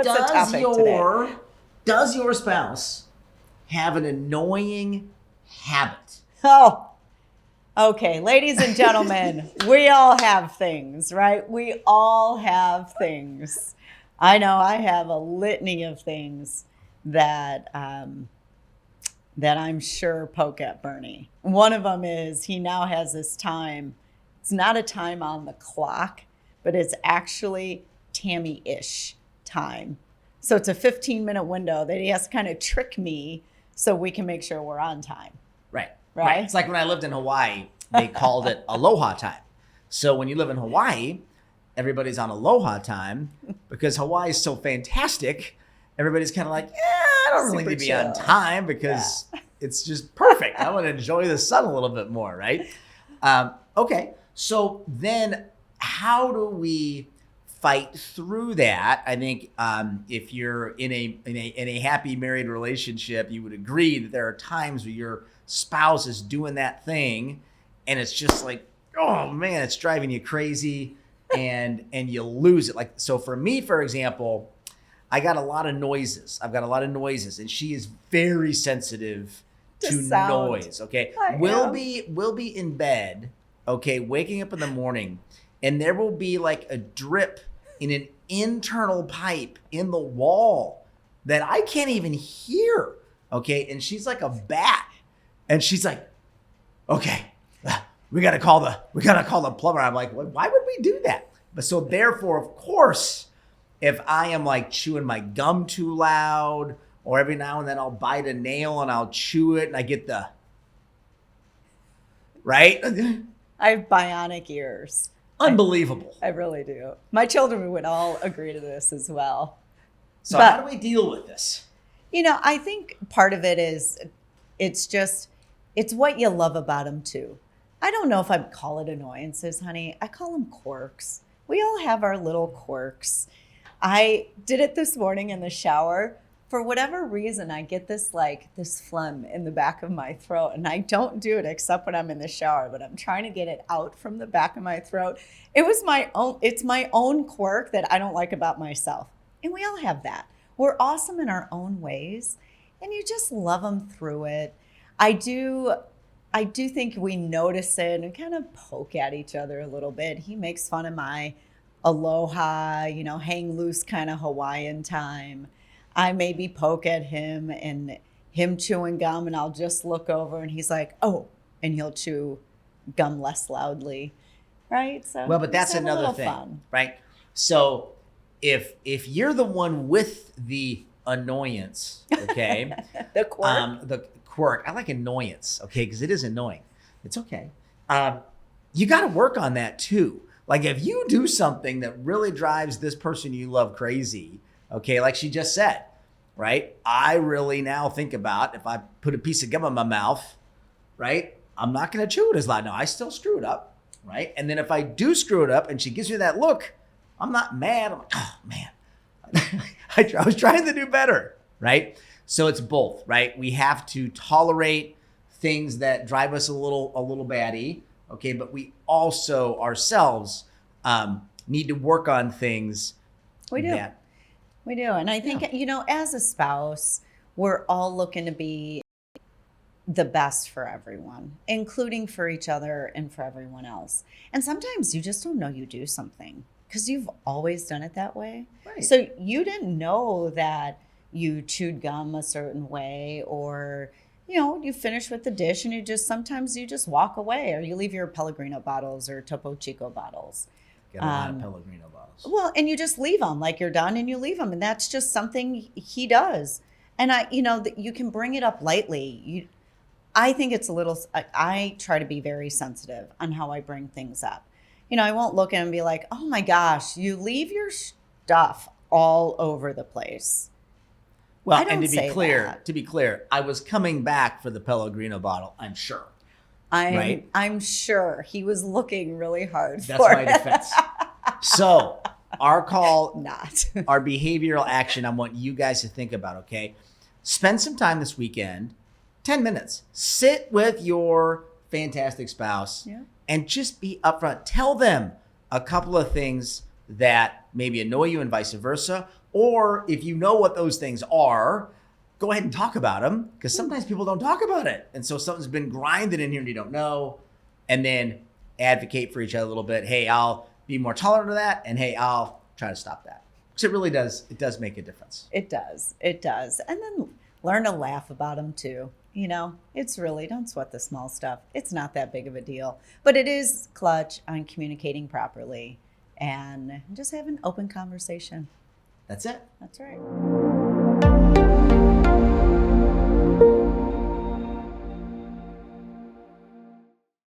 What's the topic today? Does your spouse have an annoying habit? Oh, okay. Ladies and gentlemen, we all have things, right? We all have things. I know I have a litany of things that that I'm sure poke at Bernie. One of them is he now has this time. It's not a time on the clock, but it's actually Tammy-ish time. So it's a 15-minute window that he has to kind of trick me so we can make sure we're on time. Right. It's like when I lived in Hawaii, they called it aloha time. So when you live in Hawaii, everybody's on aloha time because Hawaii is so fantastic. Everybody's kind of like, I don't really need to be on time because it's just perfect. I want to enjoy the sun a little bit more, right? Okay. So then how do we fight through that? I think if you're in a happy married relationship, you would agree that there are times where your spouse is doing that thing and it's just like, oh man, it's driving you crazy and you lose it. Like, so for me, for example, I've got a lot of noises and she is very sensitive to noise. Okay. We'll be in bed, okay, waking up in the morning, and there will be like a drip in an internal pipe in the wall that I can't even hear. Okay. And she's like a bat. And she's like, okay, we gotta call the plumber. I'm like, why would we do that? But so therefore, of course, if I am like chewing my gum too loud, or every now and then I'll bite a nail and I'll chew it and I get the, right? I have bionic ears. Unbelievable. I really do. My children would all agree to this as well. So how do we deal with this? I think part of it is it's what you love about them too. I don't know if I'd call it annoyances, honey. I call them quirks. We all have our little quirks. I did it this morning in the shower. For whatever reason, I get this phlegm in the back of my throat, and I don't do it except when I'm in the shower, but I'm trying to get it out from the back of my throat. It's my own quirk that I don't like about myself. And we all have that. We're awesome in our own ways, and you just love them through it. I do think we notice it and kind of poke at each other a little bit. He makes fun of my aloha, hang loose kind of Hawaiian time. I maybe poke at him and him chewing gum, and I'll just look over and he's like, oh, and he'll chew gum less loudly, right? So well, but that's another thing, fun. Right? So if you're the one with the annoyance, okay, the quirk, I like annoyance, okay, because it is annoying. It's okay. You got to work on that too. Like if you do something that really drives this person you love crazy, okay, like she just said, right? I really now think about if I put a piece of gum in my mouth, right? I'm not going to chew it as loud. No, I still screw it up, right? And then if I do screw it up and she gives me that look, I'm not mad. I'm like, oh man, I was trying to do better, right? So it's both, right? We have to tolerate things that drive us a little batty, okay? But we also ourselves need to work on things. We do. And I think, as a spouse, we're all looking to be the best for everyone, including for each other and for everyone else. And sometimes you just don't know you do something because you've always done it that way. Right. So you didn't know that you chewed gum a certain way, or, you finish with the dish and sometimes you just walk away, or you leave your Pellegrino bottles or Topo Chico bottles. Got a lot of Pellegrino bottles. Well, and you just leave them like you're done and you leave them. And that's just something he does. And you can bring it up lightly. I think it's I try to be very sensitive on how I bring things up. I won't look at him and be like, oh my gosh, you leave your stuff all over the place. Well, and to be clear, I was coming back for the Pellegrino bottle, I'm sure. I'm sure he was looking really hard That's my defense. So our behavioral action I want you guys to think about, okay? Spend some time this weekend, 10 minutes. Sit with your fantastic spouse and just be upfront. Tell them a couple of things that maybe annoy you and vice versa, Or if you know what those things are, go ahead and talk about them, because sometimes people don't talk about it. And so something's been grinded in here and you don't know. And then advocate for each other a little bit. Hey, I'll be more tolerant of that. And hey, I'll try to stop that. Because it really does. It does make a difference. It does. It does. And then learn to laugh about them too. You know, it's really, don't sweat the small stuff. It's not that big of a deal. But it is clutch on communicating properly and just have an open conversation. That's it. That's right.